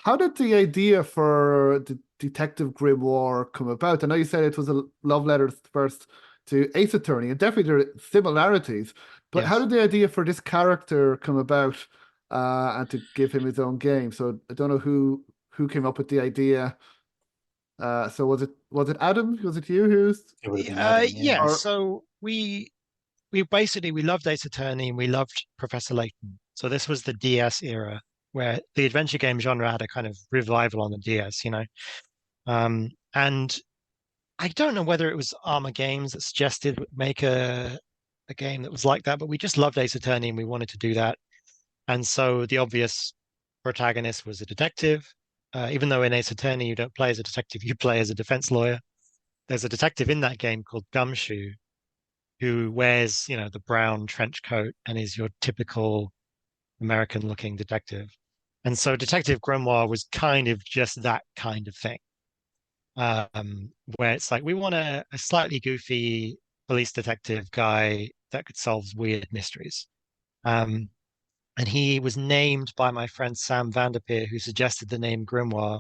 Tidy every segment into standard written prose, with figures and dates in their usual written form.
How did the idea for the Detective Grimoire come about? I know you said it was a love letter first to Ace Attorney, and definitely there are similarities. But how Yes. did the idea for this character come about, and to give him his own game? So I don't know who came up with the idea. So was it Adam? Was it you who's It would have been Adam, Yeah. yeah. or So we loved Ace Attorney and we loved Professor Layton. So this was the DS era where the adventure game genre had a kind of revival on the DS, you know. And I don't know whether it was Arma Games that suggested make a game that was like that, but we just loved Ace Attorney and we wanted to do that. And so the obvious protagonist was a detective. Even though in Ace Attorney you don't play as a detective, you play as a defense lawyer. There's a detective in that game called Gumshoe who wears, the brown trench coat and is your typical American looking detective. And so Detective Grimoire was kind of just that kind of thing, where it's like we want a slightly goofy police detective guy that could solve weird mysteries. Um, and he was named by my friend Sam Vanderpeer, who suggested the name Grimoire.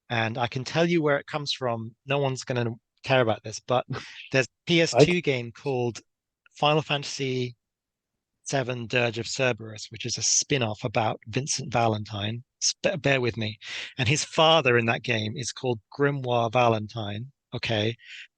And I can tell you where it comes from. No one's going to care about this, but there's a I PS2 game called Final Fantasy VII Dirge of Cerberus, which is a spin-off about Vincent Valentine. Bear with me. And his father in that game is called Grimoire Valentine. Okay.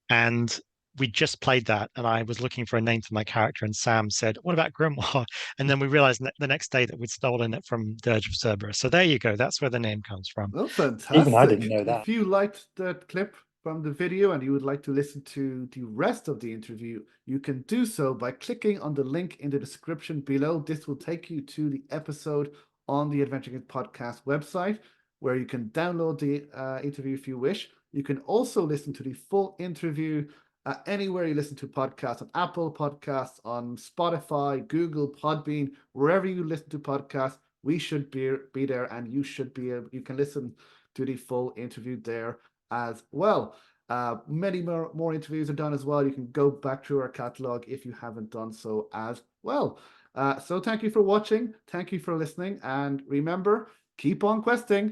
And we just played that, and I was looking for a name for my character, and Sam said, "What about Grimoire?" And then we realized the next day that we'd stolen it from Dirge of Cerberus. So there you go. That's where the name comes from. Oh, even I didn't fantastic. know that. If you liked that clip from the video and you would like to listen to the rest of the interview, you can do so by clicking on the link in the description below. This will take you to the episode on the Adventure Kids Podcast website, where you can download the interview if you wish. You can also listen to the full interview anywhere you listen to podcasts, on Apple Podcasts, on Spotify, Google, Podbean, wherever you listen to podcasts. We should be there, and you can listen to the full interview there as well. Many more interviews are done as well. You can go back through our catalog if you haven't done so as well. So thank you for watching, thank you for listening, and remember, keep on questing.